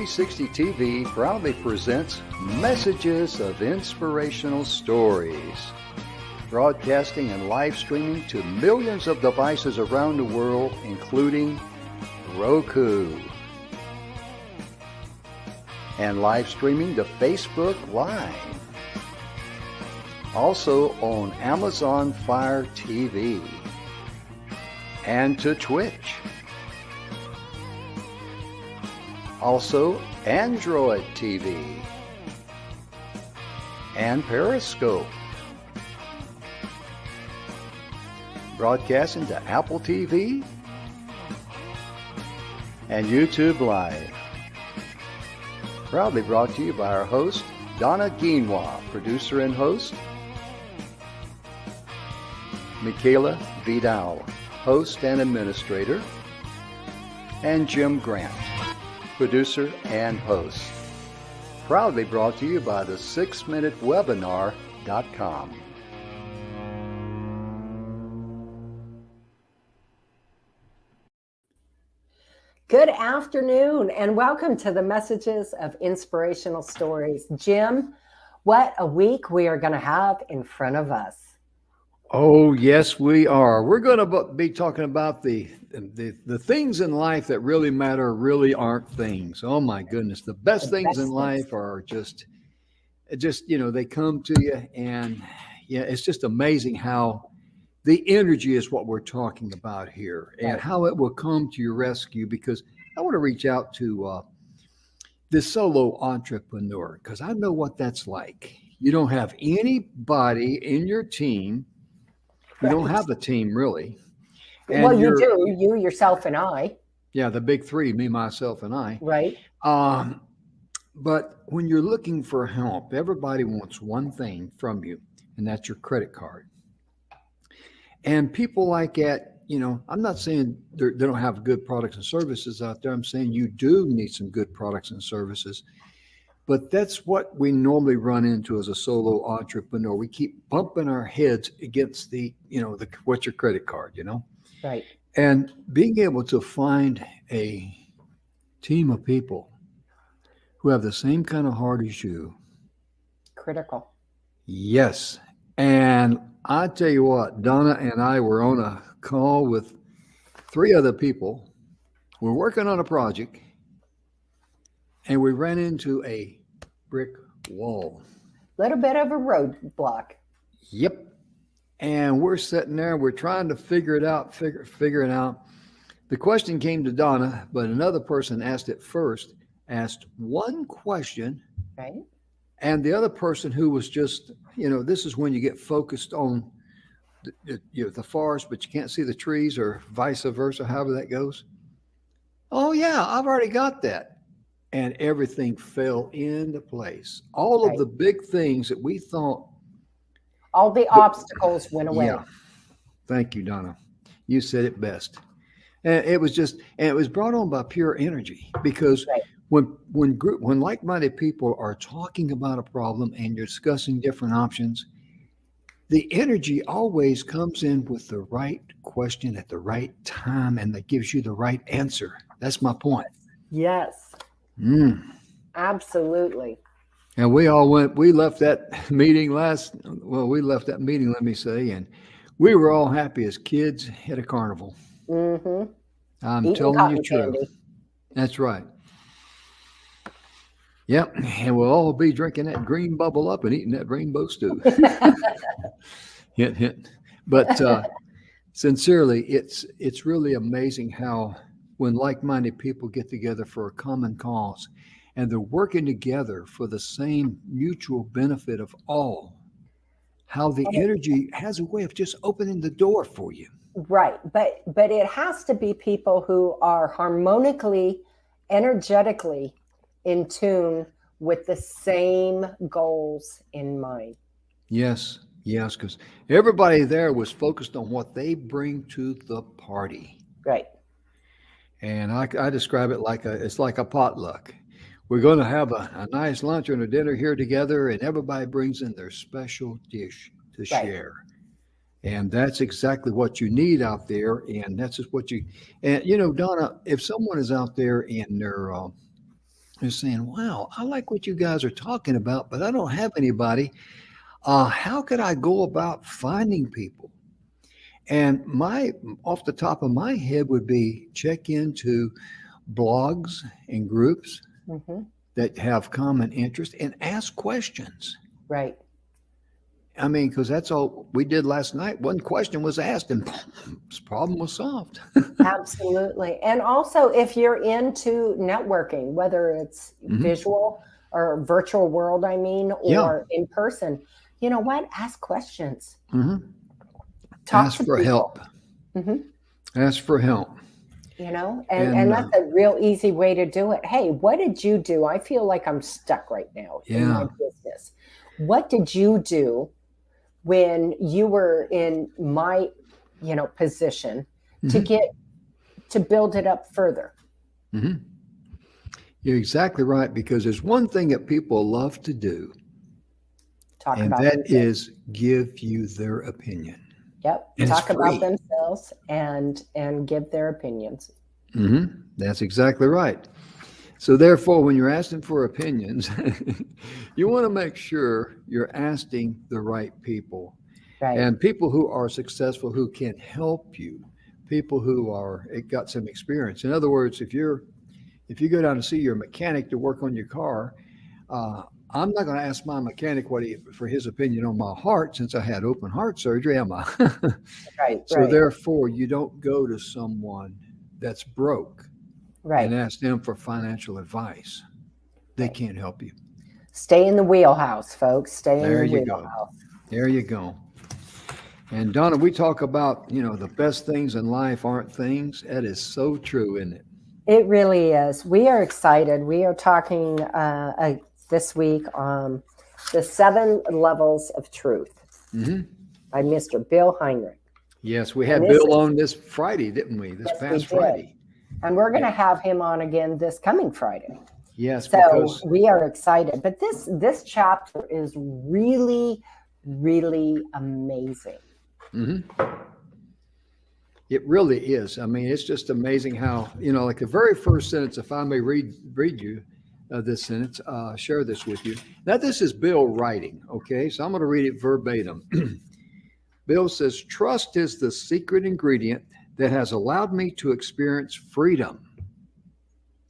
360 TV proudly presents Messages of Inspirational Stories, broadcasting and live streaming to millions of devices around the world, including Roku, and live streaming to Facebook Live. Also on Amazon Fire TV and to Twitch. Also Android TV and Periscope. Broadcasting to Apple TV and YouTube Live. Proudly brought to you by our host, Donna Guinois, producer and host, Michaela Vidal, host and administrator, and Jim Grant, producer and host. Proudly brought to you by the 6minutewebinar.com. Good afternoon and welcome to the Messages of Inspirational Stories. Jim, what a week we are going to have in front of us. Oh, yes, we are. We're going to be talking about the things in life that really matter really aren't things. Oh, my goodness. The best things in life are just, they come to you. And, yeah, it's just amazing how the energy is what we're talking about here and how it will come to your rescue, because I want to reach out to this solo entrepreneur, because I know what that's like. You don't have anybody in your team. You don't have a team, really. And well, you do. You, yourself, and I. Yeah, the big three, me, myself, and I. Right. But when you're looking for help, everybody wants one thing from you, and that's your credit card. And people like that, I'm not saying they don't have good products and services out there. I'm saying you do need some good products and services. But that's what we normally run into as a solo entrepreneur. We keep bumping our heads against what's your credit card, Right. And being able to find a team of people who have the same kind of heart as you. Critical. Yes. And I tell you what, Donna and I were on a call with 3 other people. We're working on a project. And we ran into a brick wall. Little bit of a roadblock. Yep. And we're sitting there, we're trying to figure it out. The question came to Donna, but another person asked it first, asked one question. Right. And the other person who was just, this is when you get focused on the forest, but you can't see the trees, or vice versa, however that goes. Oh, yeah, I've already got that. And everything fell into place. All of the big things that we thought. All the obstacles went away. Yeah. Thank you, Donna. You said it best. And it was brought on by pure energy, because when like-minded people are talking about a problem and you're discussing different options, the energy always comes in with the right question at the right time, and that gives you the right answer. That's my point. Yes. Absolutely. And we left that meeting, let me say, and we were all happy as kids at a carnival. Mm-hmm. I'm Eating telling you cotton true. That's right. Yep. And we'll all be drinking that green bubble up and eating that rainbow stew. Hint, hint. But sincerely, it's really amazing how when like-minded people get together for a common cause and they're working together for the same mutual benefit of all, how the energy has a way of just opening the door for you. Right. But it has to be people who are harmonically, energetically in tune with the same goals in mind. Yes, because everybody there was focused on what they bring to the party. Right. And I describe it it's like a potluck. We're going to have a nice lunch and a dinner here together, and everybody brings in their special dish to share. And that's exactly what you need out there. And that's just what Donna, if someone is out there and They're saying, wow, I like what you guys are talking about, but I don't have anybody. How could I go about finding people? And off the top of my head would be check into blogs and groups Mm-hmm. that have common interest and ask questions. Right. I mean, because that's all we did last night. One question was asked and this problem was solved. Absolutely. And also, if you're into networking, whether it's visual or virtual world, or in person, you know what? Ask questions. Ask for help. Ask for help. You know, and that's a real easy way to do it. Hey, what did you do? I feel like I'm stuck right now in my business. What did you do when you were in my, position to build it up further? You're exactly right, because there's one thing that people love to do, Talk and about that themselves. is give you their opinion. Yep. And Talk it's free. about themselves and give their opinions. That's exactly right. So therefore, when you're asking for opinions, you want to make sure you're asking the right people. Right. And people who are successful, who can help you, people who got some experience. In other words, if you go down to see your mechanic to work on your car, I'm not going to ask my mechanic for his opinion on my heart, since I had open heart surgery, am I? Right. So therefore, you don't go to someone that's broke and ask them for financial advice. They can't help you. Stay in the wheelhouse, folks. Stay in the wheelhouse. Go. There you go. And Donna, we talk about, the best things in life aren't things. That is so true, isn't it? It really is. We are excited. We are talking this week on the 7 levels of truth by Mr. Bill Heinrich. Yes, we had Bill on this Friday, didn't we? This past Friday. And we're going to have him on again this coming Friday. Yes, so because we are excited. But this chapter is really, really amazing. It really is. I mean, it's just amazing how, like the very first sentence, if I may read you this sentence, share this with you. Now, this is Bill writing, okay? So I'm going to read it verbatim. Bill says, trust is the secret ingredient that has allowed me to experience freedom.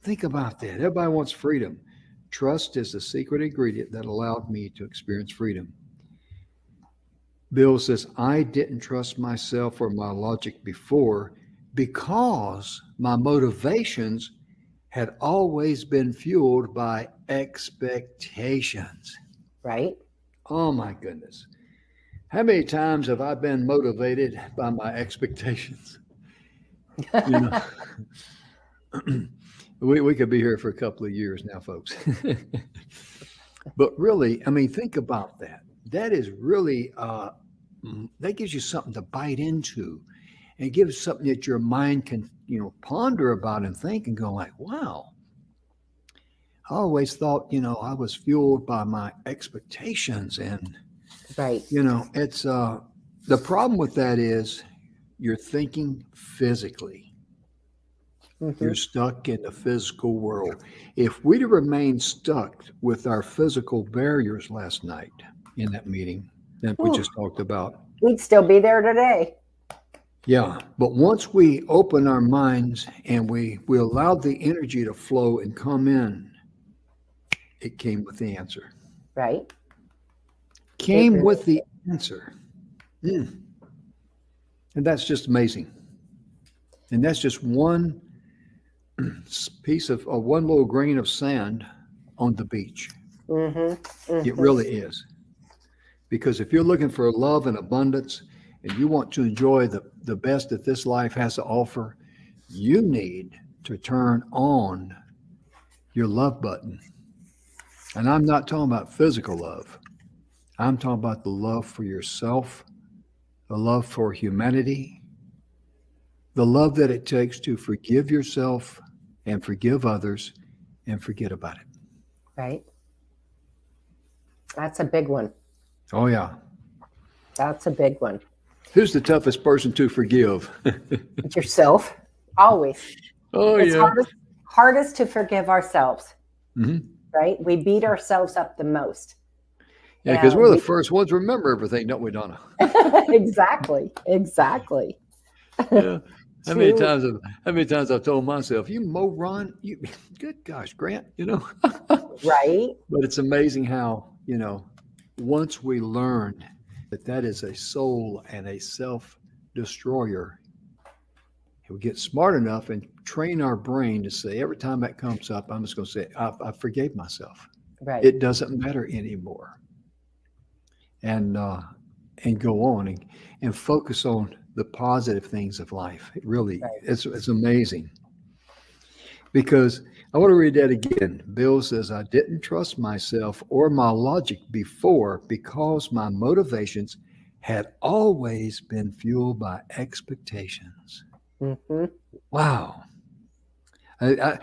Think about that. Everybody wants freedom. Trust is the secret ingredient that allowed me to experience freedom. Bill says, I didn't trust myself or my logic before because my motivations had always been fueled by expectations. Right. Oh, my goodness. How many times have I been motivated by my expectations? We could be here for a couple of years now, folks. But really, I mean, think about that. That is really, that gives you something to bite into, and gives something that your mind can, ponder about and think and go like, wow, I always thought, I was fueled by my expectations. And, it's, the problem with that is you're thinking physically. You're stuck in the physical world. If we'd have remained stuck with our physical barriers last night in that meeting that we just talked about, we'd still be there today. Yeah. But once we open our minds and we allowed the energy to flow and come in, it came with the answer. Right. Came with the answer. And that's just amazing. And that's just one piece of one little grain of sand on the beach. It really is. Because if you're looking for love and abundance and you want to enjoy the best that this life has to offer, you need to turn on your love button. And I'm not talking about physical love. I'm talking about the love for yourself, the love for humanity, the love that it takes to forgive yourself and forgive others and forget about it. Right. That's a big one. Oh, yeah. That's a big one. Who's the toughest person to forgive? Yourself. Always. Oh, it's yeah. hardest to forgive ourselves. Mm-hmm. right? We beat ourselves up the most. Yeah, because we're the first ones to remember everything, don't we, Donna? Exactly. Yeah. How many times I've told myself, you moron, you good gosh, Grant, Right. But it's amazing how, once we learn that is a soul and a self destroyer, we get smart enough and train our brain to say, every time that comes up, I'm just going to say, I forgave myself. Right. It doesn't matter anymore. And go on and focus on the positive things of life. It really, Right. it's amazing. Because I want to read that again. Bill says, I didn't trust myself or my logic before because my motivations had always been fueled by expectations. Mm-hmm. Wow. I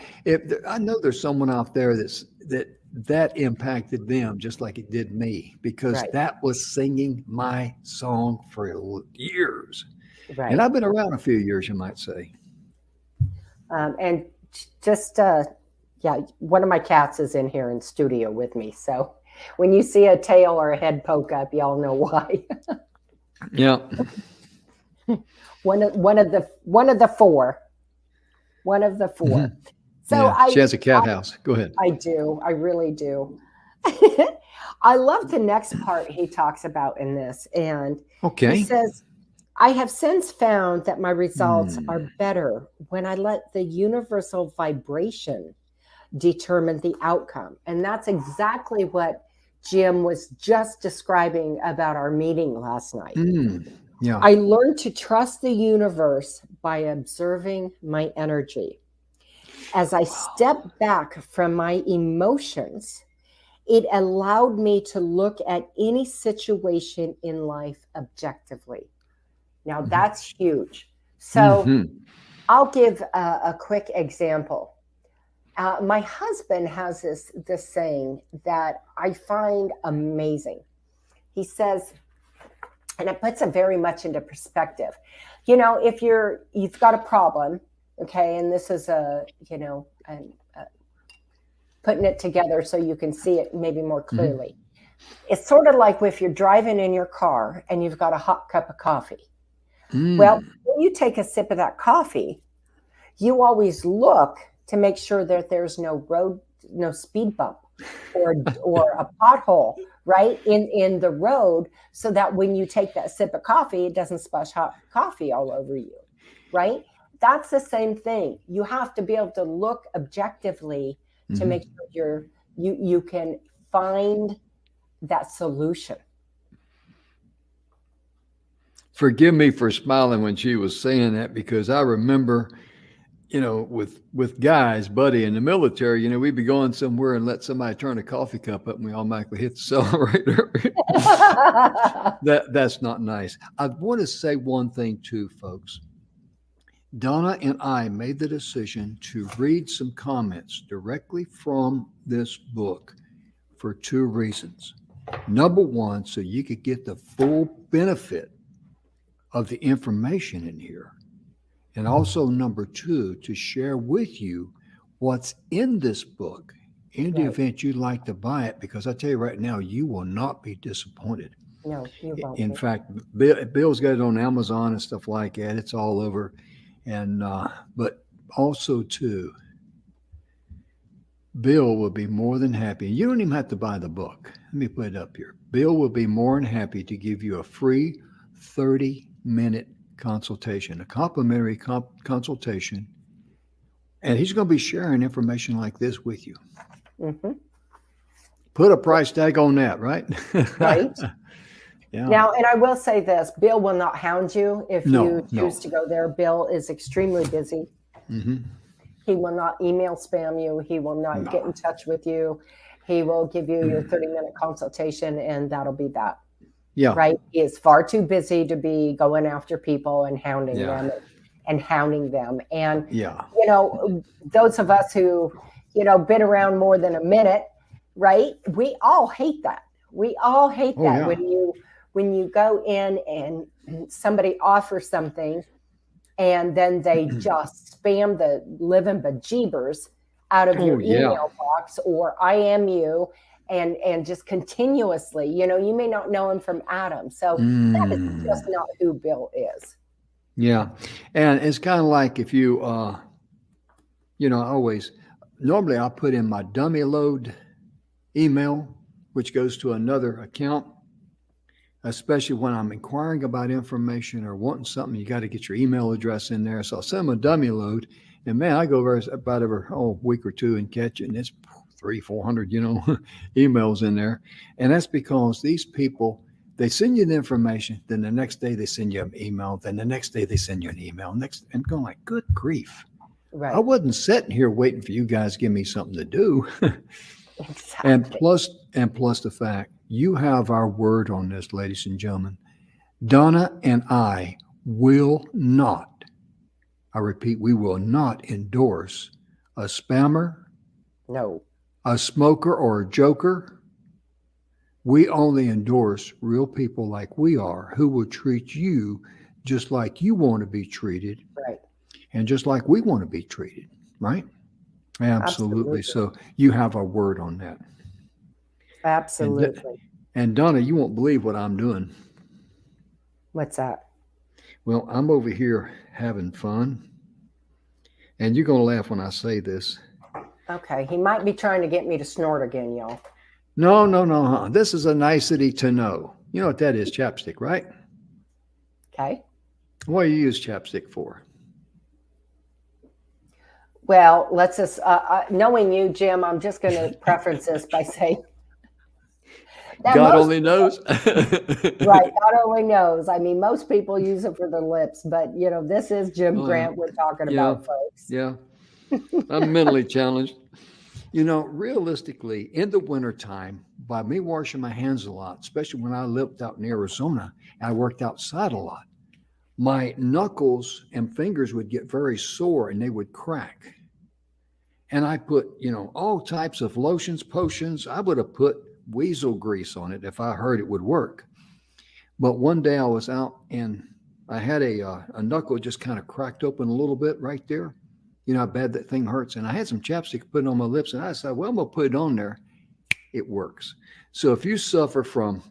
know there's someone out there that impacted them just like it did me, because Right. that was singing my song for years. Right. And I've been around a few years, you might say. And just, yeah, one of my cats is in here in studio with me. So when you see a tail or a head poke up, y'all know why. Yeah. One of the four. Mm-hmm. So Yeah, she has a cat house. Go ahead. I do. I really do. I love the next part he talks about in this. And he says, I have since found that my results are better when I let the universal vibration determine the outcome. And that's exactly what Jim was just describing about our meeting last night. Yeah. I learned to trust the universe by observing my energy. As I stepped back from my emotions, it allowed me to look at any situation in life objectively. Now, that's huge. So I'll give a quick example. My husband has this saying that I find amazing. He says, and it puts it very much into perspective. If you've got a problem, okay, and this is putting it together so you can see it maybe more clearly. It's sort of like if you're driving in your car and you've got a hot cup of coffee. Well, when you take a sip of that coffee, you always look to make sure that there's no speed bump or a pothole, right, in the road, so that when you take that sip of coffee, it doesn't splash hot coffee all over you, right? That's the same thing. You have to be able to look objectively to make sure you can find that solution. Forgive me for smiling when she was saying that, because I remember, with guys, buddy, in the military, we'd be going somewhere and let somebody turn a coffee cup up and we automatically hit the accelerator. That's not nice. I want to say one thing too, folks. Donna and I made the decision to read some comments directly from this book for two reasons. Number one, so you could get the full benefit of the information in here. And also number two, to share with you what's in this book in the event you'd like to buy it, because I tell you right now, you will not be disappointed. No, you won't. In fact, Bill's got it on Amazon and stuff like that. It's all over. And but also too, Bill will be more than happy. You don't even have to buy the book. Let me put it up here. Bill will be more than happy to give you a free 30-minute consultation, a complimentary consultation. And he's going to be sharing information like this with you. Put a price tag on that, right? Right. Yeah. Now, and I will say this, Bill will not hound you if you choose to go there. Bill is extremely busy. He will not email spam you. He will not get in touch with you. He will give you your 30-minute consultation, and that'll be that. Yeah. Right. He is far too busy to be going after people and hounding them. And, those of us who, been around more than a minute, right? We all hate that. We all hate that when you go in and somebody offers something and then they just spam the living bejeebers out of your yeah. email box, or I am you, and just continuously, you may not know him from Adam. So that is just not who Bill is. Yeah. And it's kind of like if you, normally I'll put in my dummy load email, which goes to another account, especially when I'm inquiring about information or wanting something. You got to get your email address in there. So I'll send them a dummy load. And man, I go about every week or two and catch it. And it's 300-400, emails in there. And that's because these people, they send you the information. Then the next day they send you an email. Then the next day they send you an email. And going like, good grief. Right. I wasn't sitting here waiting for you guys to give me something to do. Exactly. And plus the fact you have our word on this, ladies and gentlemen. Donna and I will not, I repeat, we will not endorse a spammer, No, a smoker, or a joker. We only endorse real people like we are, who will treat you just like you want to be treated. right. And just like we want to be treated, right? Absolutely. So you have our word on that. Absolutely. And Donna, you won't believe what I'm doing. What's that? Well, I'm over here having fun. And you're going to laugh when I say this. Okay. He might be trying to get me to snort again, y'all. No. This is a nicety to know. You know what that is? Chapstick, right? Okay. What do you use chapstick for? Well, let's just, knowing you, Jim, I'm just going to preference this by saying, God only knows. Right. God only knows. I mean, most people use it for their lips, but this is Jim Grant we're talking about, folks. Yeah. I'm mentally challenged. Realistically, in the wintertime, by me washing my hands a lot, especially when I lived out in Arizona, I worked outside a lot, my knuckles and fingers would get very sore and they would crack. And I put, all types of lotions, potions. I would have put weasel grease on it if I heard it would work. But one day I was out and I had a knuckle just kind of cracked open a little bit right there. You know how bad that thing hurts. And I had some chapstick put on my lips and I said, well, I'm going to put it on there. It works. So if you suffer from,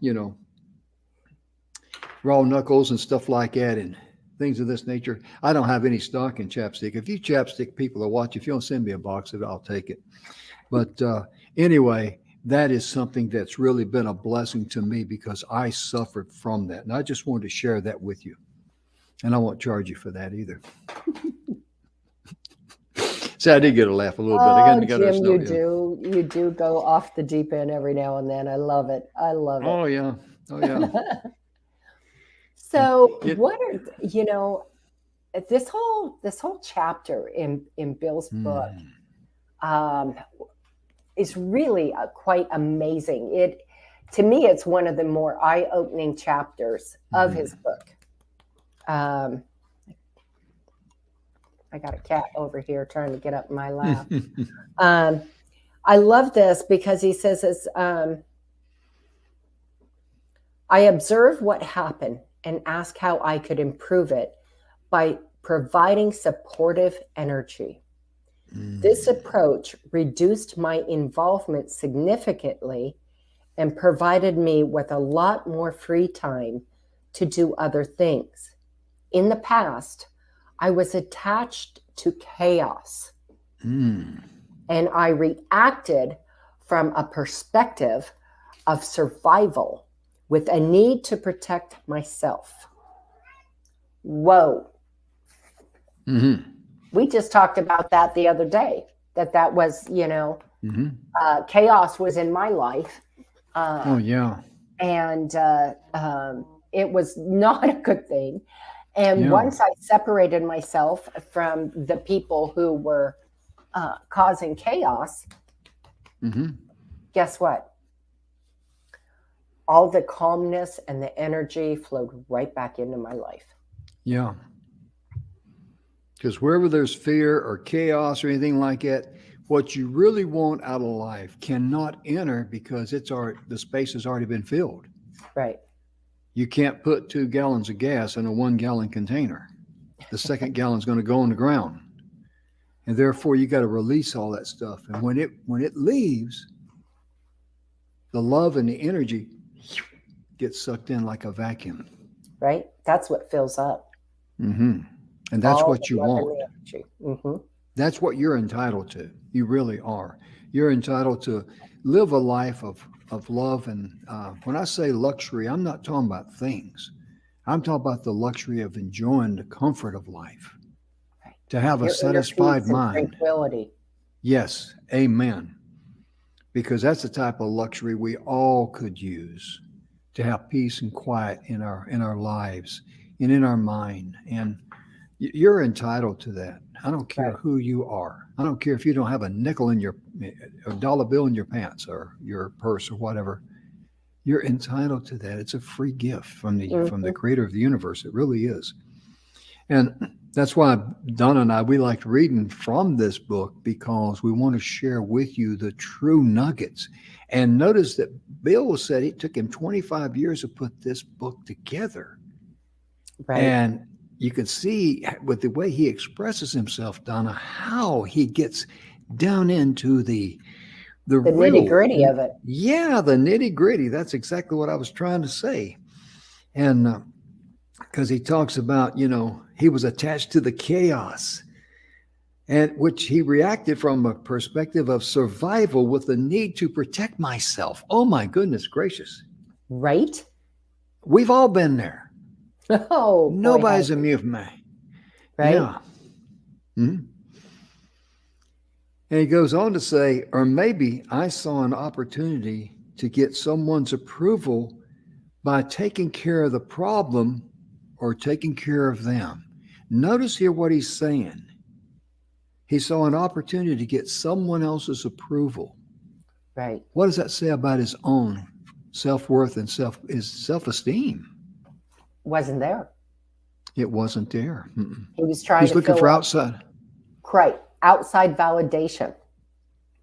raw knuckles and stuff like that and things of this nature, I don't have any stock in chapstick. If you chapstick people are watching, if you don't send me a box of it, I'll take it. But anyway, that is something that's really been a blessing to me because I suffered from that. And I just wanted to share that with you. And I won't charge you for that either. See, I did get a laugh a little bit. Oh, Jim, you do go off the deep end every now and then. I love it. Oh, yeah. So what are, this whole chapter in Bill's book is really quite amazing. To me, it's one of the more eye-opening chapters of his book. I got a cat over here trying to get up my lap. I love this because he says, I observe what happened and ask how I could improve it by providing supportive energy. This approach reduced my involvement significantly and provided me with a lot more free time to do other things. In the past, I was attached to chaos and I reacted from a perspective of survival with a need to protect myself. Whoa. We just talked about that the other day, that was, chaos was in my life. And it was not a good thing. And once I separated myself from the people who were causing chaos, guess what? All the calmness and the energy flowed right back into my life. Yeah. Because wherever there's fear or chaos or anything like that, what you really want out of life cannot enter because the space has already been filled. Right. You can't put 2 gallons of gas in a 1 gallon container. The second gallon's going to go on the ground. And therefore you got to release all that stuff. And when it leaves, the love and the energy gets sucked in like a vacuum. Right? That's what fills up. Mm-hmm. And that's All what the you love and want. the energy. Mm-hmm. That's what you're entitled to. You really are. You're entitled to live a life of love. And when I say luxury, I'm not talking about things. I'm talking about the luxury of enjoying the comfort of life, Right. to have Your a satisfied peace and mind. tranquility. Yes, amen. Because that's the type of luxury we all could use, to have peace and quiet in our lives and in our mind. And you're entitled to that. I don't care Right. who you are. I don't care if you don't have a nickel in a dollar bill in your pants or your purse or whatever. You're entitled to that. It's a free gift from the creator of the universe. It really is. And that's why Donna and I, we like reading from this book, because we want to share with you the true nuggets. And notice that Bill said it took him 25 years to put this book together. Right. And you can see with the way he expresses himself, Donna, how he gets down into the nitty gritty of it. Yeah, the nitty gritty. That's exactly what I was trying to say. And because he talks about, he was attached to the chaos, and which he reacted from a perspective of survival with the need to protect myself. Oh my goodness gracious. Right? We've all been there. Oh, Nobody's immune from that. Right? Yeah. Mm-hmm. And he goes on to say, or maybe I saw an opportunity to get someone's approval by taking care of the problem or taking care of them. Notice here what he's saying. He saw an opportunity to get someone else's approval. Right. What does that say about his own self-worth and his self-esteem? Wasn't there. It wasn't there. Mm-mm. He was trying He's to looking fill for up. outside. Right. Outside validation.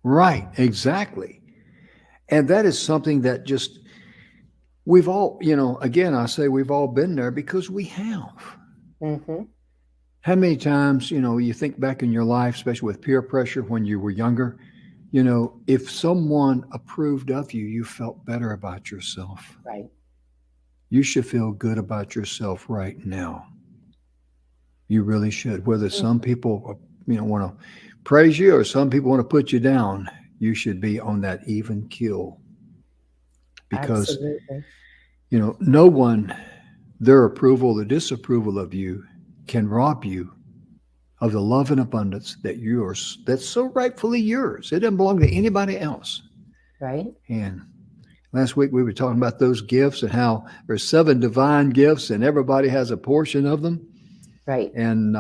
Right, exactly. And that is something that just, we've all, again, I say we've all been there because we have. Mm-hmm. How many times, you think back in your life, especially with peer pressure when you were younger, if someone approved of you, you felt better about yourself. Right. You should feel good about yourself right now. You really should. Whether some people, want to praise you or some people want to put you down, you should be on that even keel. Because, Absolutely. No one, their approval or disapproval of you can rob you of the love and abundance that's so rightfully yours. It doesn't belong to anybody else. Right. And last week we were talking about those gifts and how there's 7 divine gifts and everybody has a portion of them. Right. And,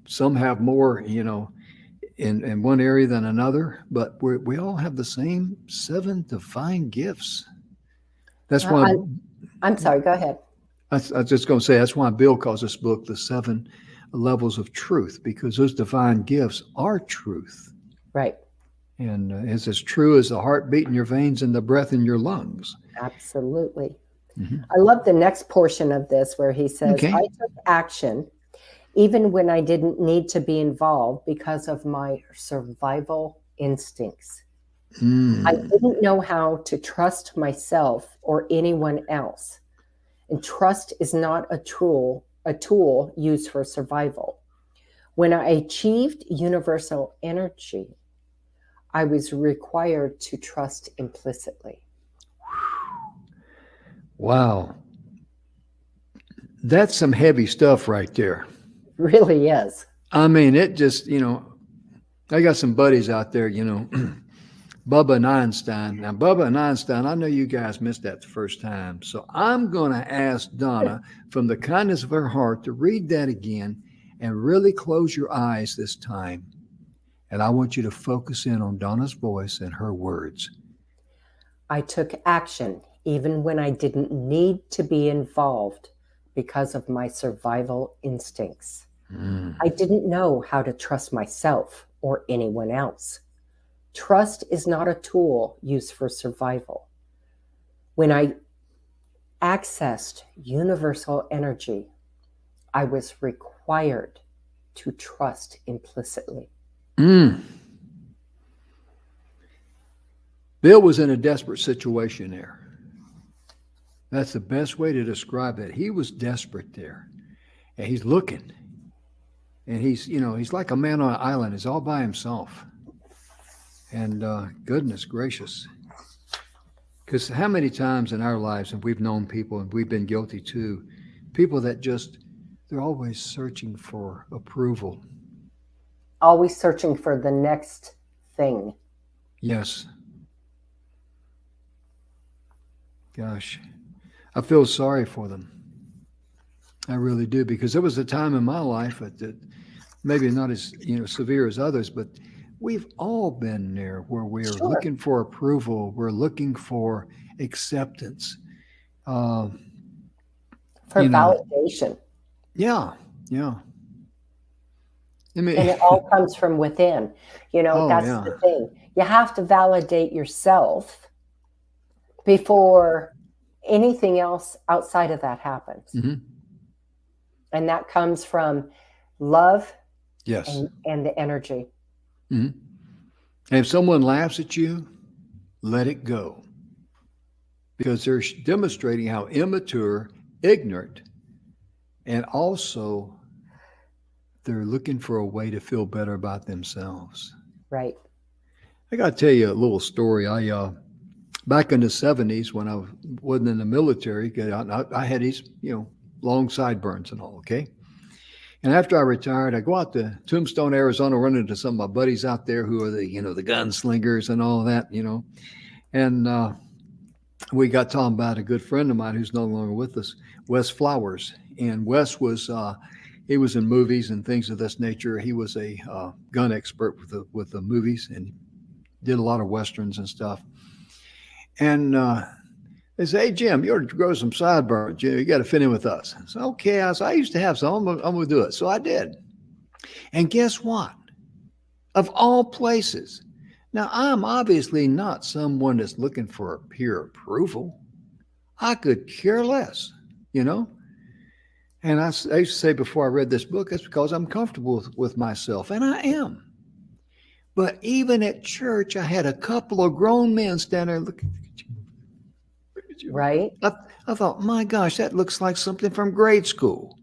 some have more, in one area than another, but we all have the same 7 divine gifts. That's why I'm sorry, go ahead. I was just going to say, that's why Bill calls this book the 7 levels of truth, because those divine gifts are truth. Right. And it's as true as the heartbeat in your veins and the breath in your lungs. Absolutely. Mm-hmm. I love the next portion of this where he says, Okay. I took action even when I didn't need to be involved because of my survival instincts. I didn't know how to trust myself or anyone else. And trust is not a tool used for survival. When I achieved universal energy, I was required to trust implicitly. Wow. That's some heavy stuff right there. Really is. I mean, it just, I got some buddies out there, Bubba and Einstein. Now, Bubba and Einstein, I know you guys missed that the first time. So I'm going to ask Donna, from the kindness of her heart, to read that again and really close your eyes this time. And I want you to focus in on Donna's voice and her words. I took action even when I didn't need to be involved because of my survival instincts. I didn't know how to trust myself or anyone else. Trust is not a tool used for survival. When I accessed universal energy, I was required to trust implicitly. Mm. Bill was in a desperate situation there. That's the best way to describe it. He was desperate there. And he's looking. And he's like a man on an island. He's all by himself. And goodness gracious. Because how many times in our lives have we known people, and we've been guilty too, people that they're always searching for approval. Always searching for the next thing. Yes. Gosh, I feel sorry for them. I really do, because there was a time in my life that maybe not as severe as others, but we've all been there where we're looking for approval. We're looking for acceptance. For validation. Yeah. I mean, and it all comes from within. That's the thing. You have to validate yourself before anything else outside of that happens. Mm-hmm. And that comes from love. Yes. And the energy. Mm-hmm. And if someone laughs at you, let it go. Because they're demonstrating how immature, ignorant, and also they're looking for a way to feel better about themselves. Right. I got to tell you a little story. Back in the 70s when I wasn't in the military, I had these, long sideburns and all, okay? And after I retired, I go out to Tombstone, Arizona, run into some of my buddies out there who are the gunslingers and all that, And we got talking about a good friend of mine who's no longer with us, Wes Flowers. And Wes was, he was in movies and things of this nature. He was a gun expert with the movies and did a lot of Westerns and stuff. And they say, "Hey, Jim, you ought to grow some sideburns. Jim, you got to fit in with us." I said, "Okay." I used to have some. I'm going to do it. So I did. And guess what? Of all places. Now, I'm obviously not someone that's looking for peer approval. I could care less, And I used to say before I read this book, that's because I'm comfortable with myself. And I am. But even at church, I had a couple of grown men stand there looking at you. Right. I thought, my gosh, that looks like something from grade school.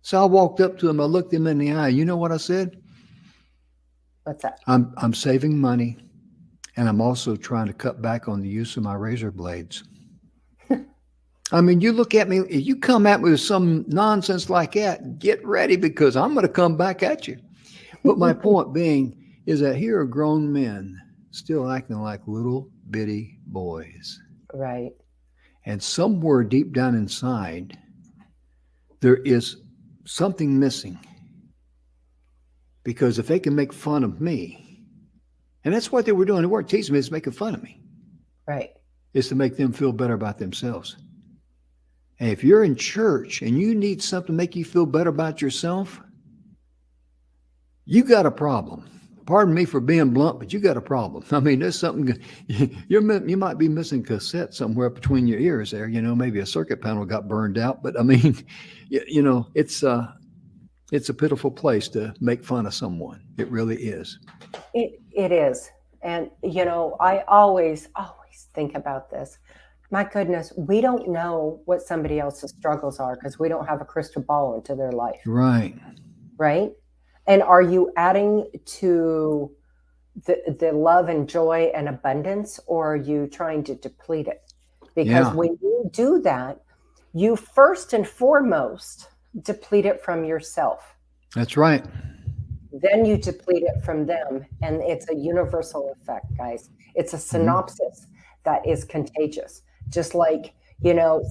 So I walked up to them. I looked them in the eye. You know what I said? What's that? I'm saving money, and I'm also trying to cut back on the use of my razor blades. I mean, you look at me, if you come at me with some nonsense like that, get ready, because I'm going to come back at you. But my point being is that here are grown men still acting like little bitty boys. Right. And somewhere deep down inside, there is something missing. Because if they can make fun of me, and that's what they were doing, they weren't teasing me, it's making fun of me. Right. It's to make them feel better about themselves. And if you're in church and you need something to make you feel better about yourself, you got a problem. Pardon me for being blunt, but you got a problem. I mean, there's something, you might be missing cassette somewhere between your ears there. Maybe a circuit panel got burned out, but I mean, it's a pitiful place to make fun of someone. It really is. It is. And, I always think about this. My goodness, we don't know what somebody else's struggles are because we don't have a crystal ball into their life. Right. Right. And are you adding to the love and joy and abundance, or are you trying to deplete it? Because when you do that, you first and foremost deplete it from yourself. That's right. Then you deplete it from them. And it's a universal effect, guys. It's a synopsis that is contagious. Just like,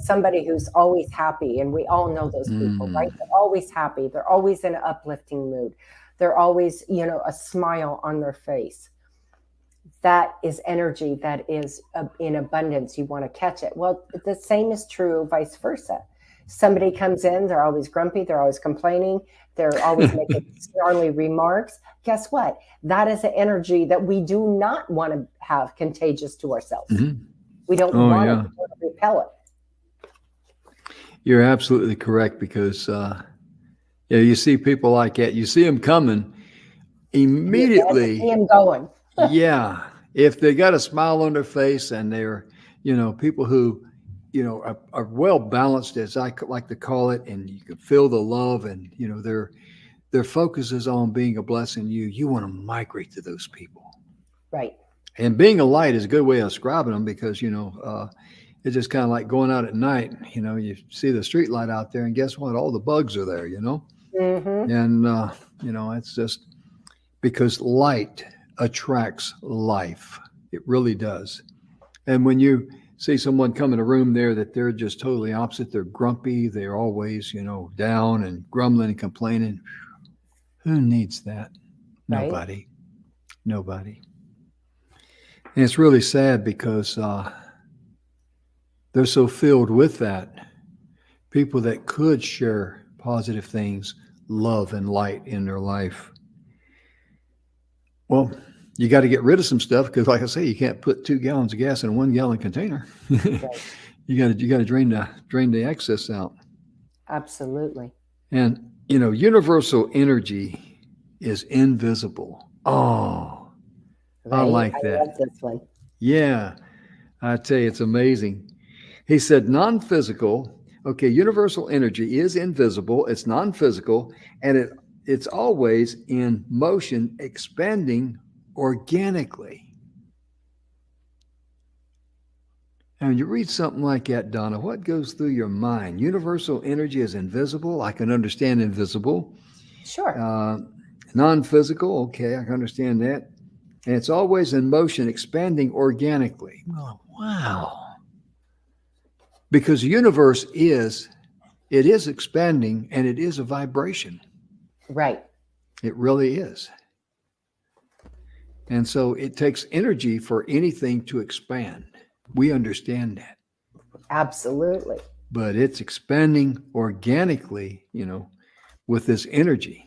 somebody who's always happy, and we all know those people, right? They're always happy. They're always in an uplifting mood. They're always, a smile on their face. That is energy that is in abundance. You want to catch it. Well, the same is true vice versa. Somebody comes in, they're always grumpy, they're always complaining, they're always making snarly remarks. Guess what? That is an energy that we do not want to have contagious to ourselves. Mm-hmm. We don't want to repel it. You're absolutely correct, because Yeah, you see people like that. You see them coming You never see immediately. him going. Yeah, if they got a smile on their face and they're, people who, are well balanced, as I like to call it, and you can feel the love, and their focus is on being a blessing to you. You want to migrate to those people. Right. And being a light is a good way of describing them because it's just kind of like going out at night. You see the street light out there, and guess what? All the bugs are there. Mm-hmm. And it's just because light attracts life. It really does. And when you see someone come in a room there that they're just totally opposite, they're grumpy, they're always, down and grumbling and complaining. Who needs that? Right. Nobody. And it's really sad because they're so filled with that. People that could share positive things, love and light in their life. Well, you got to get rid of some stuff because, like I say, you can't put 2 gallons of gas in a 1 gallon container. Right. You got to drain the excess out. Absolutely. And universal energy is invisible. Oh, right. I like I that. love this one. Yeah, I tell you, it's amazing. He said non-physical. Okay, universal energy is invisible. It's non-physical, and it's always in motion, expanding organically. And when you read something like that, Donna, what goes through your mind? Universal energy is invisible. I can understand invisible. Sure. Non-physical. Okay, I can understand that. And it's always in motion, expanding organically. Oh, wow. Because the universe is expanding, and it is a vibration. Right. It really is. And so it takes energy for anything to expand. We understand that. Absolutely. But it's expanding organically, with this energy.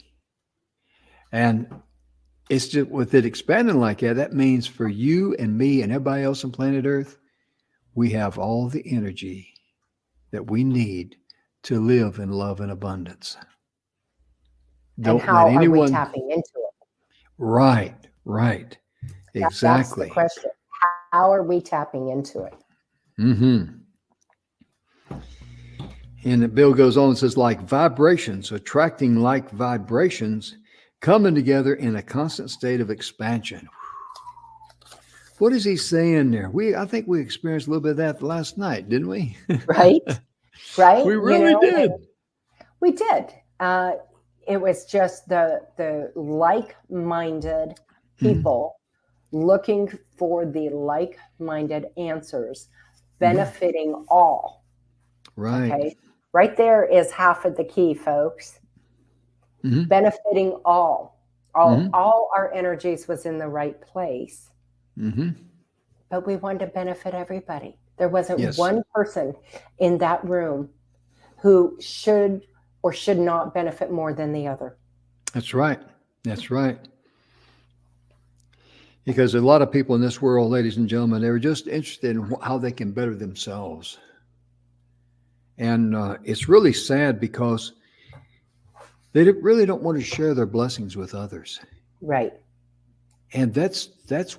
And it's just with it expanding like that, that means for you and me and everybody else on planet Earth, we have all the energy that we need to live in love and abundance. And how are we tapping into it? Right. Exactly. That's the question. How are we tapping into it? Mm-hmm. And Bill goes on and says, like vibrations, attracting like vibrations, coming together in a constant state of expansion. What is he saying there? I think we experienced a little bit of that last night, didn't we? Right. We really did. We did. It was just the like-minded people looking for the like-minded answers, benefiting all. Right. Okay. Right there is half of the key, folks. Benefiting all. All our energies was in the right place. But we wanted to benefit everybody. There wasn't one person in that room who should or should not benefit more than the other. That's right. Because a lot of people in this world, ladies and gentlemen, they're just interested in how they can better themselves. And it's really sad because they really don't want to share their blessings with others. Right. And that's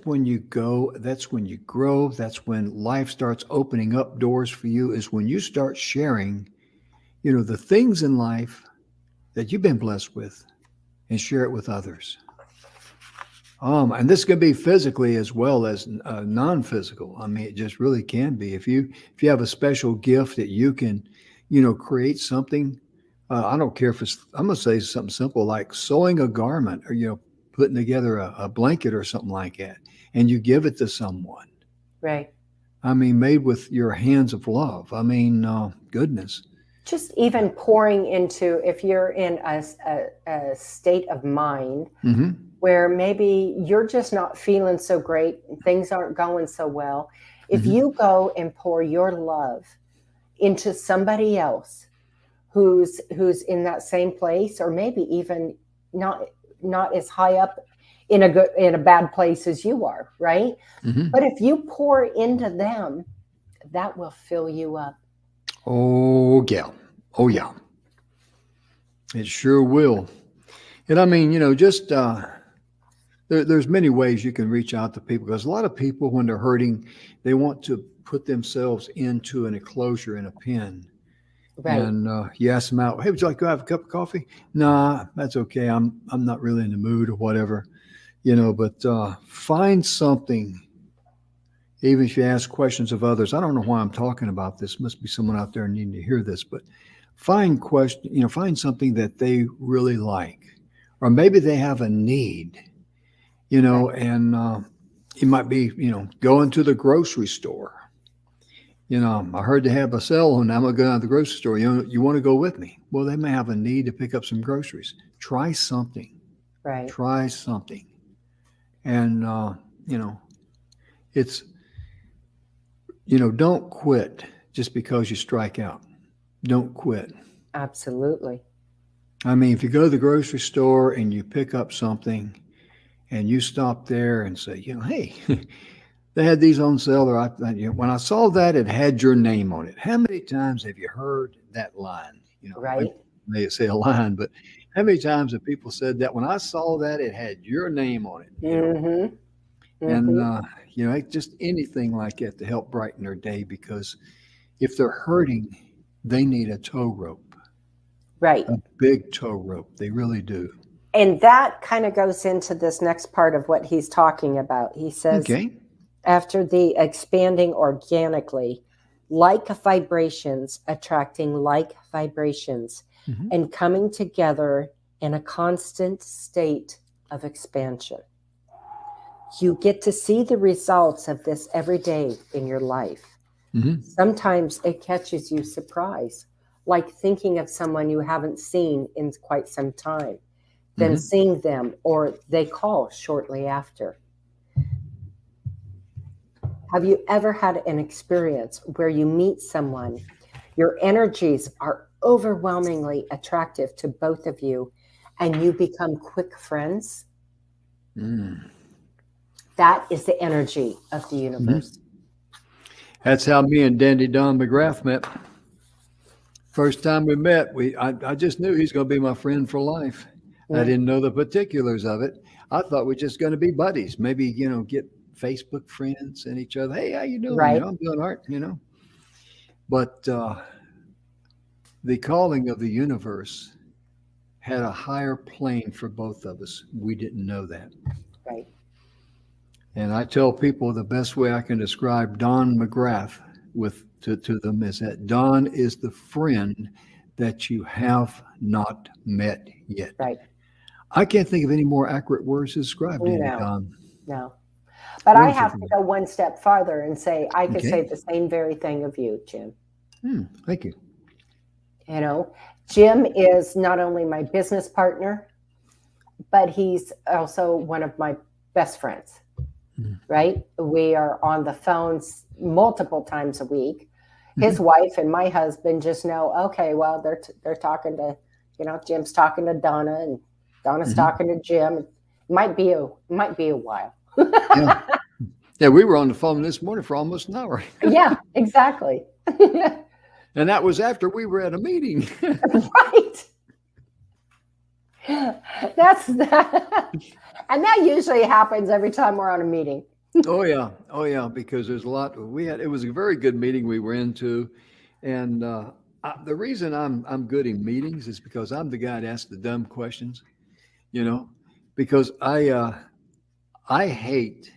when you go, that's when you grow, that's when life starts opening up doors for you, is when you start sharing, the things in life that you've been blessed with and share it with others. And this can be physically as well as non-physical. I mean, it just really can be. If you have a special gift that you can, create something, I don't care if I'm going to say something simple like sewing a garment or, putting together a blanket or something like that, and you give it to someone. Right. I mean, made with your hands of love. I mean, goodness. Just even pouring into, if you're in a state of mind where maybe you're just not feeling so great, things aren't going so well, if you go and pour your love into somebody else who's in that same place, or maybe even not as high up in a bad place as you are, right? But if you pour into them, that will fill you up. Oh yeah. It sure will. And I mean, just there's many ways you can reach out to people because a lot of people, when they're hurting, they want to put themselves into an enclosure in a pen. Right. And you ask them out, hey, would you like to have a cup of coffee? Nah, that's okay. I'm not really in the mood or whatever, but find something. Even if you ask questions of others, I don't know why I'm talking about this. Must be someone out there needing to hear this, but find something that they really like, or maybe they have a need, Right. and it might be, going to the grocery store. I heard they have a sale and I'm going to go down to the grocery store. You want to go with me? Well, they may have a need to pick up some groceries. Try something. Right. Try something. And, it's, don't quit just because you strike out. Don't quit. Absolutely. I mean, if you go to the grocery store and you pick up something and you stop there and say, hey, they had these on sale. Or when I saw that, it had your name on it. How many times have you heard that line? Right. They say a line, but how many times have people said that? When I saw that, it had your name on it. Mm-hmm. And Mm-hmm. just anything like that to help brighten their day. Because if they're hurting, they need a tow rope, Right. a big tow rope. They really do. And that kind of goes into this next part of what he's talking about. He says, Okay. after the expanding organically, like vibrations attracting like vibrations Mm-hmm. and coming together in a constant state of expansion. You get to see the results of this every day in your life. Mm-hmm. Sometimes it catches you surprise, like thinking of someone you haven't seen in quite some time, then Mm-hmm. seeing them or they call shortly after. Have you ever had an experience where you meet someone, your energies are overwhelmingly attractive to both of you, and you become quick friends? Mm. That is the energy of the universe. That's how me and Dandy Don McGrath met. First time we met, I just knew he's going to be my friend for life. I Mm. didn't know the particulars of it. I thought we're just going to be buddies. Maybe get Facebook friends and each other. Hey, how you doing? Right? I'm doing art. But the calling of the universe had a higher plane for both of us. We didn't know that. Right. And I tell people the best way I can describe Don McGrath to them is that Don is the friend that you have not met yet. Right. I can't think of any more accurate words to describe Dandy No. Don. No. But I Wonderful have to friend. go one step farther and say I could say Okay. the same very thing of you, Jim. Thank you. Jim is not only my business partner, but he's also one of my best friends. Right? We are on the phones multiple times a week. His wife and my husband just know, okay, well, they're talking to, Jim's talking to Donna and Donna's talking to Jim. It might be a while. Yeah. Yeah, we were on the phone this morning for almost an hour. Yeah, exactly. And that was after we were at a meeting. Right. That's that. And that usually happens every time we're on a meeting. Oh yeah, because there's a lot. It was a very good meeting we were into, and the reason I'm good in meetings is because I'm the guy that asks the dumb questions, because I hate,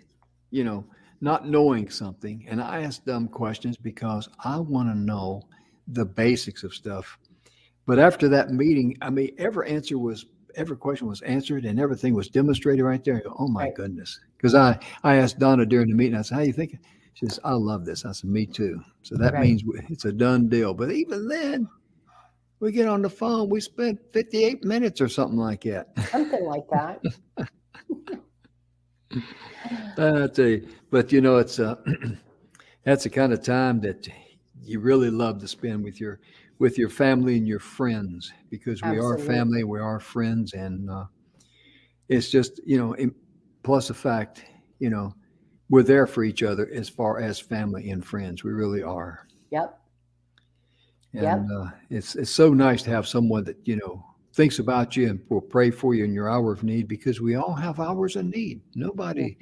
not knowing something, and I ask dumb questions because I want to know the basics of stuff. But after that meeting, I mean, every question was answered and everything was demonstrated right there. I go, oh my Right. goodness. Because I asked Donna during the meeting, I said, how you thinking? She says, I love this. I said, me too. So that Right. means it's a done deal. But even then, we get on the phone, we spent 58 minutes or something like that. Something like that. I tell you, but it's that's the kind of time that you really love to spend with your family and your friends, because we are Absolutely. family, we are friends, and it's just plus the fact we're there for each other as far as family and friends. We really are, Yep. and it's so nice to have someone that thinks about you and will pray for you in your hour of need, because we all have hours of need. Nobody,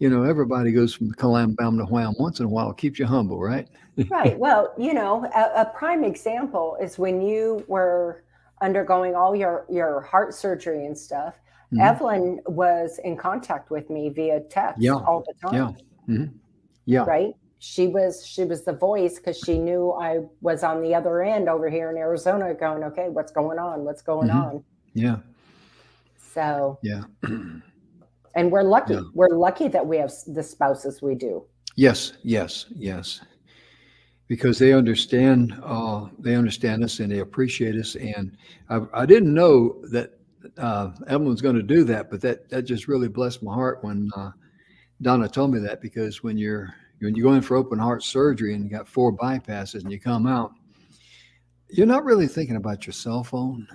everybody goes from clam bam to wham once in a while. It keeps you humble, right? Right. Well, a prime example is when you were undergoing all your heart surgery and stuff. Mhm. Evelyn was in contact with me via text all the time. Yeah. Mm-hmm. Yeah. Right. She was the voice, because she knew I was on the other end over here in Arizona going, okay, what's going on? What's going on? Yeah. So, yeah. And we're lucky. Yeah. We're lucky that we have the spouses we do. Yes. Because they understand us and they appreciate us. And I didn't know that Evelyn's going to do that, but that just really blessed my heart when Donna told me that, because when you go in for open heart surgery and you got 4 bypasses and you come out, you're not really thinking about your cell phone.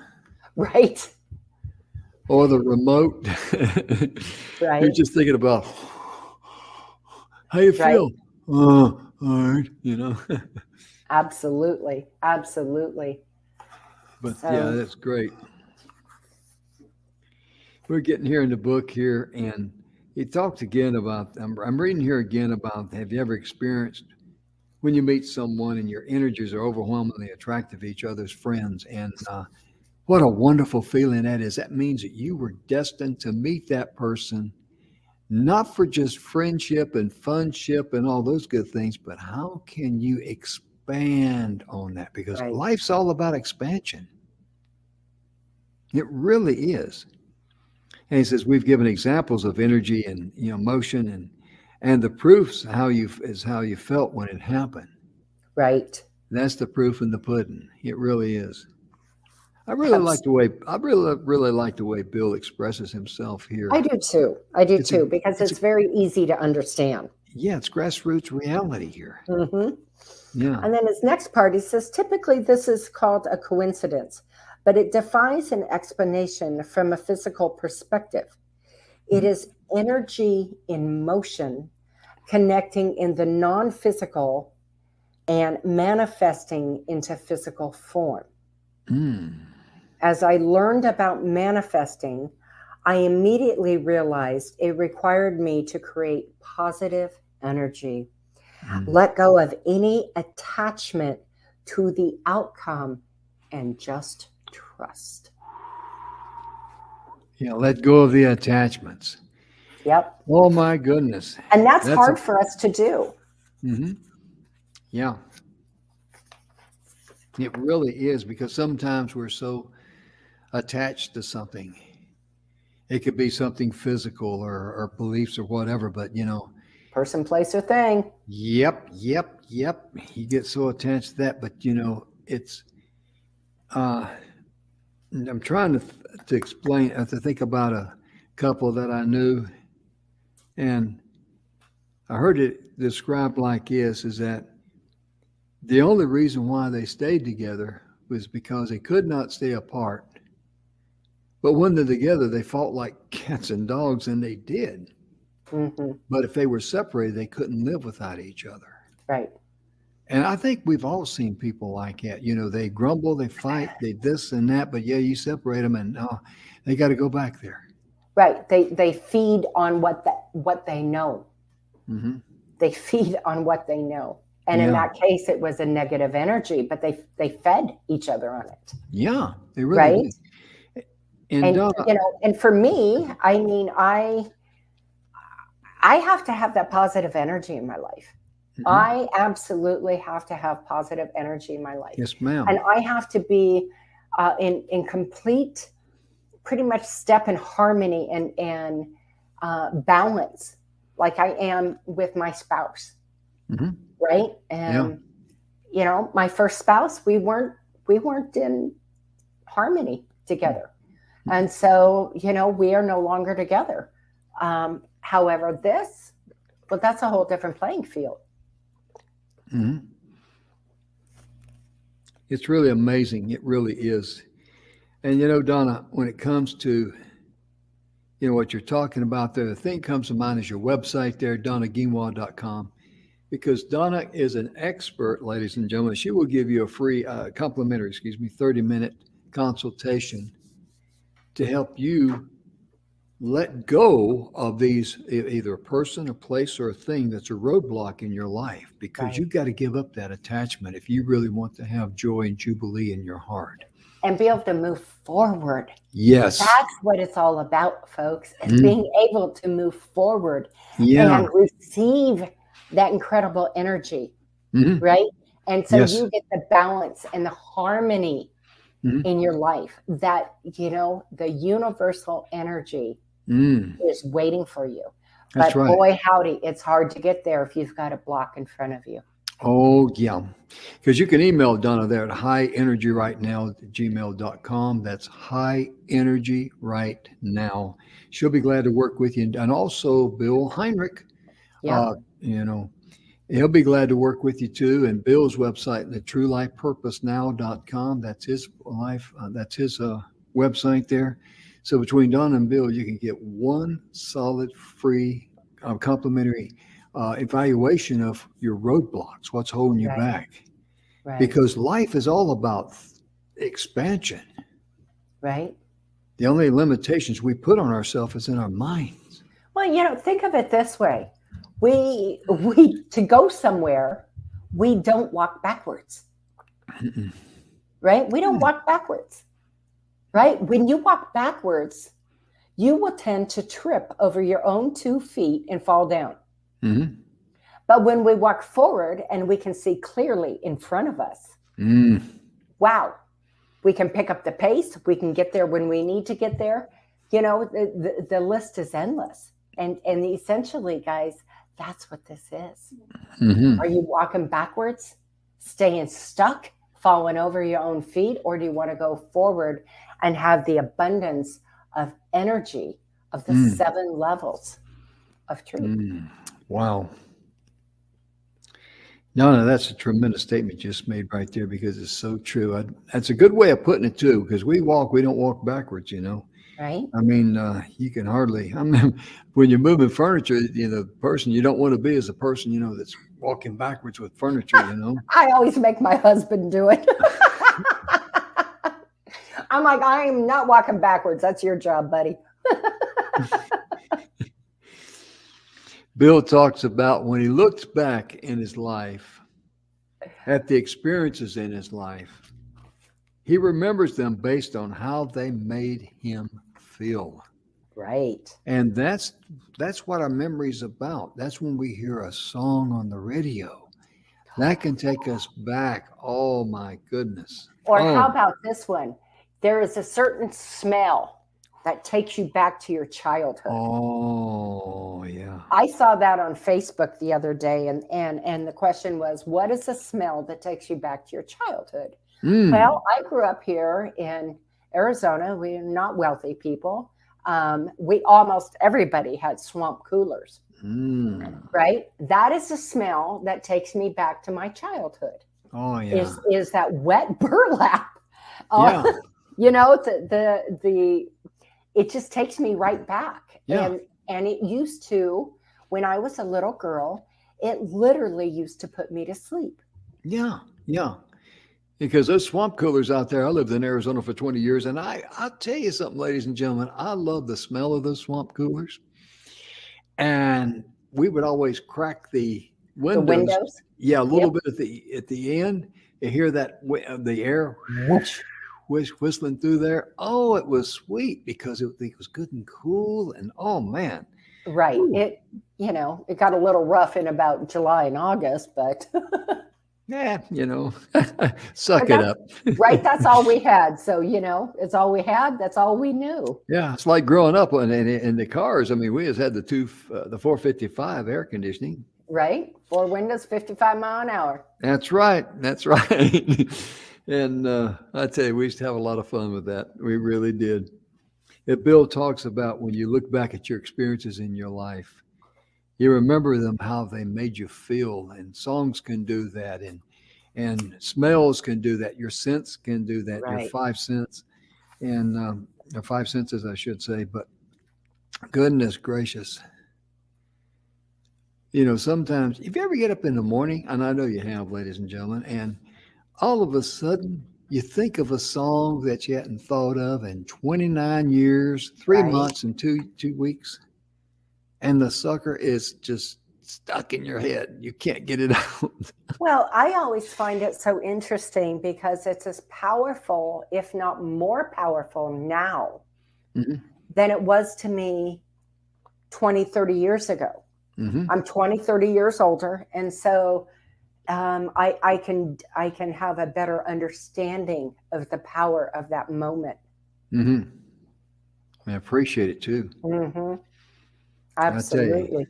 Right. Or the remote. Right. You're just thinking about how you feel. All right, Absolutely. But yeah, that's great. We're getting here in the book here, and he talks again about, I'm reading here again about, have you ever experienced when you meet someone and your energies are overwhelmingly attractive to each other's friends? And what a wonderful feeling that is. That means that you were destined to meet that person, not for just friendship and funship and all those good things, but how can you expand on that? Because life's all about expansion. It really is. And he says, we've given examples of energy and motion and the proofs is how you felt when it happened. Right. That's the proof in the pudding. It really is. I really like the way Bill expresses himself here. I do too. Because it's very easy to understand. Yeah, it's grassroots reality here. Mm-hmm. Yeah. And then his next part, he says, typically this is called a coincidence, but it defies an explanation from a physical perspective. It is energy in motion, connecting in the non-physical and manifesting into physical form. As I learned about manifesting, I immediately realized it required me to create positive energy, let go of any attachment to the outcome, and just trust. Yeah, let go of the attachments. Yep. Oh my goodness. And that's hard for us to do. Mm-hmm. Yeah. It really is, because sometimes we're so attached to something. It could be something physical or beliefs or whatever, but person, place, or thing. Yep. You get so attached to that, but it's I'm trying to explain, to think about a couple that I knew, and I heard it described like this, is that the only reason why they stayed together was because they could not stay apart. But when they're together, they fought like cats and dogs, and they did. Mm-hmm. But if they were separated, they couldn't live without each other. Right. And I think we've all seen people like that. They grumble, they fight, they this and that, but you separate them, and they got to go back there. Right. They feed on what they know. Mm-hmm. They feed on what they know. And in that case, it was a negative energy, but they fed each other on it. Yeah, they really did. And and for me, I mean, I have to have that positive energy in my life. Mm-hmm. I absolutely have to have positive energy in my life. Yes, ma'am. And I have to be in complete, pretty much step in harmony and balance, like I am with my spouse. Mm-hmm. Right. And, my first spouse, we weren't in harmony together. Mm-hmm. And so, we are no longer together. However, that's a whole different playing field. Mm-hmm. It's really amazing. It really is. And, Donna, when it comes to, what you're talking about there, the thing comes to mind is your website there, donnaguimard.com. Because Donna is an expert, ladies and gentlemen. She will give you a free, complimentary, 30-minute consultation to help you let go of these, either a person, a place, or a thing that's a roadblock in your life, because Right. you've got to give up that attachment if you really want to have joy and jubilee in your heart. And be able to move forward. Yes. That's what it's all about, folks, is being able to move forward Yeah. and receive that incredible energy, Mhm. right? And so Yes. you get the balance and the harmony Mhm. in your life that, the universal energy Mm. is waiting for you. That's But right. boy, howdy, it's hard to get there if you've got a block in front of you. Oh, yeah. Because you can email Donna there at highenergyrightnow@gmail.com. That's highenergyrightnow. She'll be glad to work with you. And also Bill Heinrich, Yeah. you know, he'll be glad to work with you too. And Bill's website, the truelifepurposenow.com. That's his life. That's his website there. So between Donna and Bill, you can get one solid free complimentary evaluation of your roadblocks, what's holding you Right. back. Right. Because life is all about expansion. Right. The only limitations we put on ourselves is in our minds. Well, think of it this way. We to go somewhere, we don't walk backwards. Mm-mm. Right? We don't walk backwards. Right? When you walk backwards, you will tend to trip over your own 2 feet and fall down. Mm-hmm. But when we walk forward and we can see clearly in front of us, wow, we can pick up the pace. We can get there when we need to get there. The list is endless. And essentially, guys, that's what this is. Mm-hmm. Are you walking backwards, staying stuck, falling over your own feet, or do you want to go forward and have the abundance of energy of the 7 levels of truth? Wow. No, that's a tremendous statement you just made right there, because it's so true. That's a good way of putting it too, because we don't walk backwards, Right? I mean, you can hardly, I mean, when you're moving furniture, the person you don't want to be is the person, that's walking backwards with furniture, I always make my husband do it. I'm like, I am not walking backwards. That's your job, buddy. Bill talks about when he looks back in his life at the experiences in his life, he remembers them based on how they made him feel. Right. And that's what our memory is about. That's when we hear a song on the radio. That can take us back. Oh my goodness. Or how about this one? There is a certain smell that takes you back to your childhood. Oh, yeah. I saw that on Facebook the other day, and the question was, what is a smell that takes you back to your childhood? Well, I grew up here in Arizona. We're not wealthy people. Everybody had swamp coolers, right? That is a smell that takes me back to my childhood. Oh, yeah. Is that wet burlap? Yeah. It just takes me right back. Yeah. And it used to, when I was a little girl, it literally used to put me to sleep. Yeah. Yeah. Because those swamp coolers out there, I lived in Arizona for 20 years, and I'll tell you something, ladies and gentlemen, I love the smell of those swamp coolers. And we would always crack the windows. The windows? Yeah, a little bit at the end. You hear that the air whoosh, whistling through there. Oh, it was sweet because it was good and cool, and oh man. Right. Ooh. It got a little rough in about July and August, but yeah, suck it up. Right. That's all we had. So, it's all we had. That's all we knew. Yeah. It's like growing up in the cars. I mean, we just had the 455 air conditioning. Right. 4 windows, 55 mile an hour. That's right. That's right. And I tell you, we used to have a lot of fun with that. We really did. Bill talks about when you look back at your experiences in your life, you remember them, how they made you feel, and songs can do that, and smells can do that. Your sense can do that. Right. Your 5 senses, and your 5 senses, I should say. But goodness gracious, sometimes if you ever get up in the morning, and I know you have, ladies and gentlemen, and all of a sudden you think of a song that you hadn't thought of in 29 years, 3 months, and two weeks, and the sucker is just stuck in your head. You can't get it out. Well, I always find it so interesting because it's as powerful, if not more powerful now than it was to me 20, 30 years ago. I'm 20, 30 years older. And so I can have a better understanding of the power of that moment. I appreciate it too. Absolutely.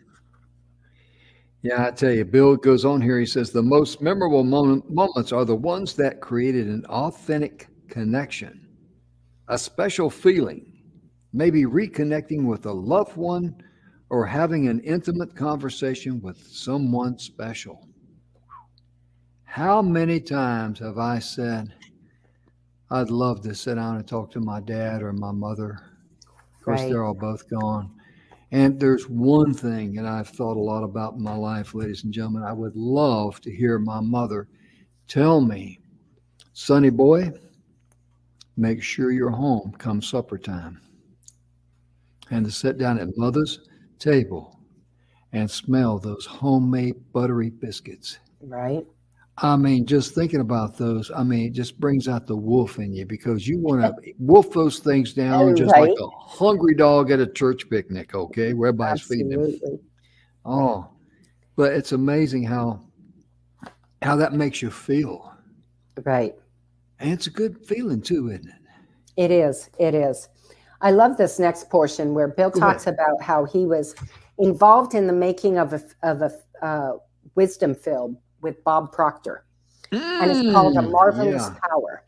I tell you, Bill goes on here. He says, the most memorable moments are the ones that created an authentic connection, a special feeling, maybe reconnecting with a loved one or having an intimate conversation with someone special. How many times have I said, I'd love to sit down and talk to my dad or my mother? Of course, they're all both gone. And there's one thing that I've thought a lot about in my life, ladies and gentlemen. I would love to hear my mother tell me, Sonny boy, make sure you're home come supper time. And to sit down at mother's table and smell those homemade buttery biscuits. Right. I mean, just thinking about those, I mean, it just brings out the wolf in you because you want to wolf those things down just like a hungry dog at a church picnic, okay, where everybody's feeding them. Oh, but it's amazing how that makes you feel. Right. And it's a good feeling too, isn't it? It is. It is. I love this next portion where Bill talks about how he was involved in the making of a wisdom film with Bob Proctor, and it's called A Marvelous Power.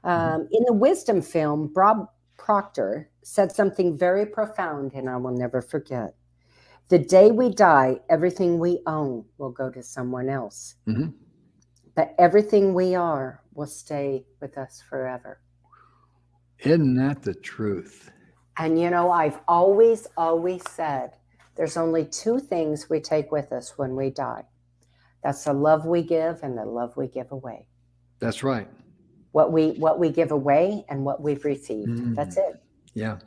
In the wisdom film, Bob Proctor said something very profound, and I will never forget. The day we die, everything we own will go to someone else. But everything we are will stay with us forever. Isn't that the truth? And you know, I've always said there's only two things we take with us when we die. That's the love we give and the love we give away. That's right. What we give away and what we've received. That's it. Yeah.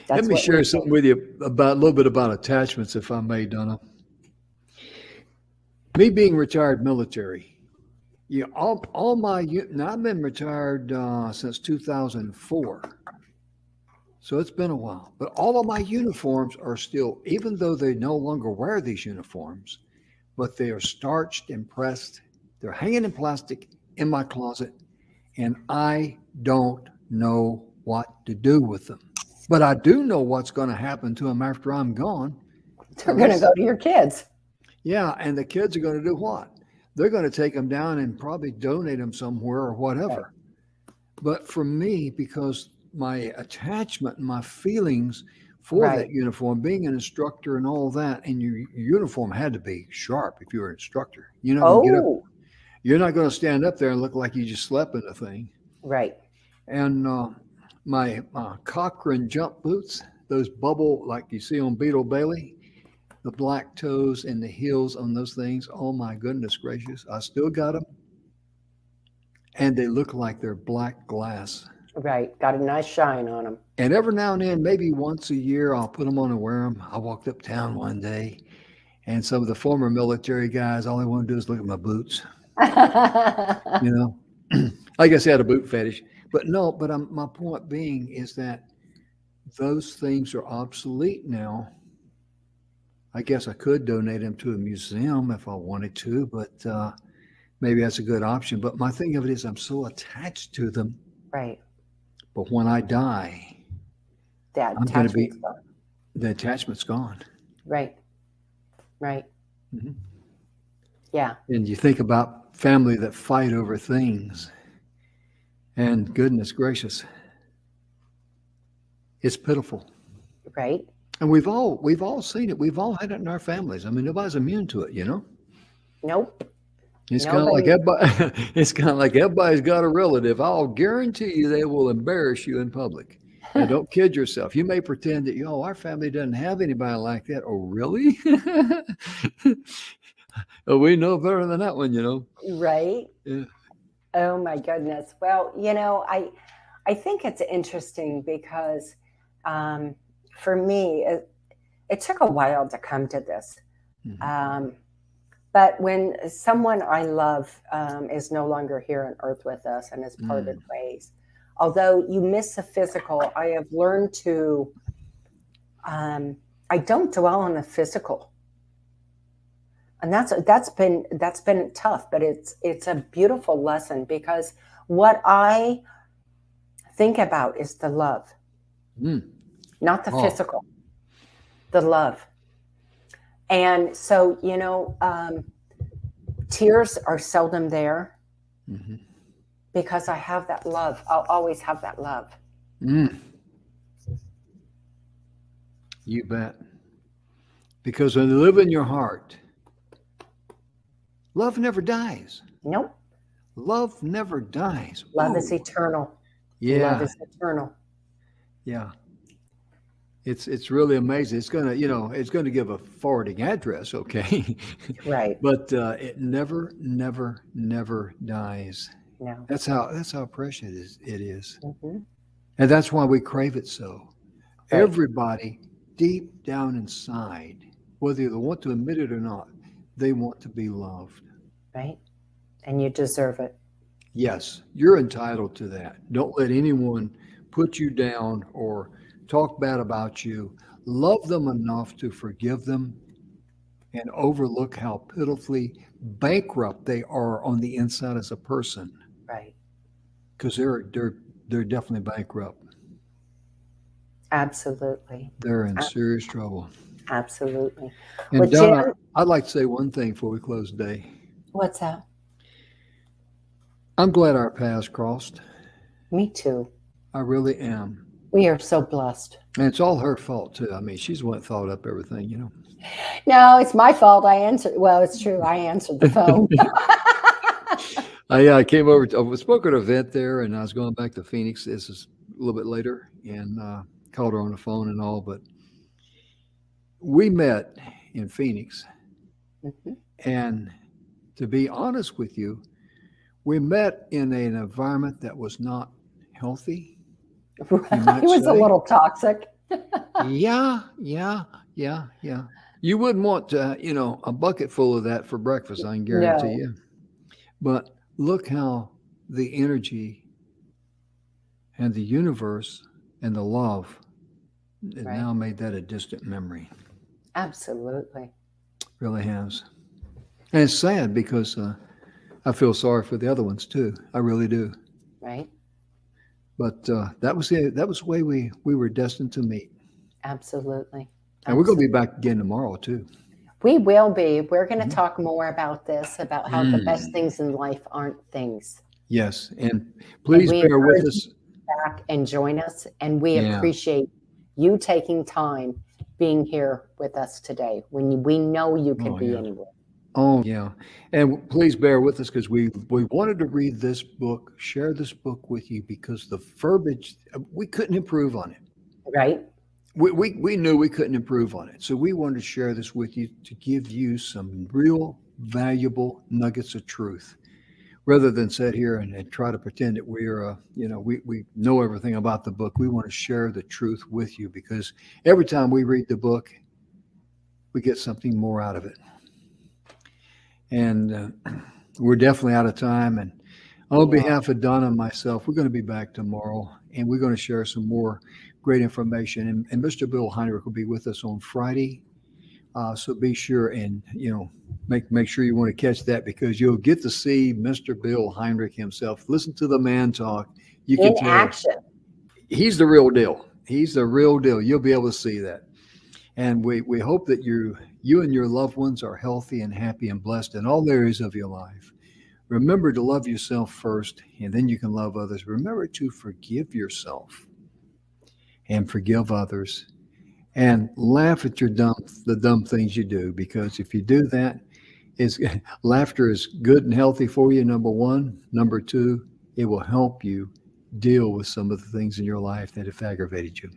Let me share something with you about a little bit about attachments, if I may, Donna. Me being retired military, all my now I've been retired since 2004. So it's been a while. But all of my uniforms are still, even though they no longer wear these uniforms, but they are starched and pressed. They're hanging in plastic in my closet, and I don't know what to do with them. But I do know what's going to happen to them after I'm gone. They're going to go to your kids. Yeah, and the kids are going to do what? They're going to take them down and probably donate them somewhere or whatever. But for me, because my attachment and my feelings for that uniform, being an instructor and all that, and your uniform had to be sharp if you were an instructor. You're not going to get up. You're not going to stand up there and look like you just slept in the thing. Right. And my Cochrane jump boots, those bubble like you see on Beetle Bailey, the black toes and the heels on those things. Oh my goodness gracious! I still got them, and they look like they're black glass. Right. Got a nice shine on them. And every now and then, maybe once a year, I'll put them on and wear them. I walked uptown one day, and some of the former military guys, all they want to do is look at my boots. You know, I guess I had a boot fetish. But no, my point being is that those things are obsolete now. I guess I could donate them to a museum if I wanted to, but maybe that's a good option. But my thing of it is I'm so attached to them. Right. But when I die, the attachment's gone. Right. Right. Yeah. And you think about family that fight over things, and goodness gracious, it's pitiful. Right. And we've all seen it. We've all had it in our families. I mean, nobody's immune to it, you know? Nope. It's kind of like everybody. It's kind of like everybody's got a relative. I'll guarantee you they will embarrass you in public. And don't kid yourself. You may pretend that our family doesn't have anybody like that. Oh, really? Oh, we know better than that one, you know. Right. Yeah. Oh my goodness. Well, I think it's interesting because for me, it took a while to come to this. Mhm. But when someone I love is no longer here on earth with us and has parted ways, although you miss the physical, I have learned to, I don't dwell on the physical. And that's been tough, but it's a beautiful lesson because what I think about is the love, not the physical, the love. And so, tears are seldom there because I have that love. I'll always have that love. You bet. Because when you live in your heart, love never dies. Nope. Love never dies. Love is eternal. Yeah. Love is eternal. Yeah. It's really amazing. It's gonna give a forwarding address, okay? Right. But it never, never, never dies. No. That's how precious it is. And that's why we crave it so. Right. Everybody deep down inside, whether they want to admit it or not, they want to be loved. Right. And you deserve it. Yes, you're entitled to that. Don't let anyone put you down or talk bad about you. Love them enough to forgive them and overlook how pitifully bankrupt they are on the inside as a person. Right. Because they're definitely bankrupt. Absolutely. They're in serious trouble. Absolutely. And well, Donna, Jim, I'd like to say one thing before we close today. What's that? I'm glad our paths crossed. Me too. I really am. We are so blessed. And it's all her fault too. I mean, she's the one that thought up everything, No, it's my fault. I answered. Well, it's true. I answered the phone. I came over. I spoke at an event there, and I was going back to Phoenix. This is a little bit later, and called her on the phone and all. But we met in Phoenix, and to be honest with you, we met in an environment that was not healthy. It was a little toxic. Yeah. You wouldn't want to, a bucket full of that for breakfast, I can guarantee you. But look how the energy and the universe and the love has now made that a distant memory. Absolutely. Really has. And it's sad because I feel sorry for the other ones too. I really do. Right. But that was the way we were destined to meet. Absolutely. And we're going to be back again tomorrow too. We will be. We're going to talk more about this, about how the best things in life aren't things. Yes. And please bear with us. Back and join us. And we appreciate you taking time being here with us today when we know you could be anywhere. Oh, yeah. And please bear with us because we wanted to read this book, share this book with you because the verbiage, we couldn't improve on it. Right. We knew we couldn't improve on it. So we wanted to share this with you to give you some real valuable nuggets of truth rather than sit here and try to pretend that we're, we know everything about the book. We want to share the truth with you because every time we read the book, we get something more out of it. And we're definitely out of time. And on behalf of Donna and myself, we're going to be back tomorrow and we're going to share some more great information. And Mr. Bill Heinrich will be with us on Friday. So be sure and, make sure you want to catch that because you'll get to see Mr. Bill Heinrich himself. Listen to the man talk. You can tell action. He's the real deal. He's the real deal. You'll be able to see that. And we hope that you and your loved ones are healthy and happy and blessed in all areas of your life. Remember to love yourself first, and then you can love others. Remember to forgive yourself and forgive others. And laugh at the dumb things you do, because if you do that, laughter is good and healthy for you, number one. Number two, it will help you deal with some of the things in your life that have aggravated you.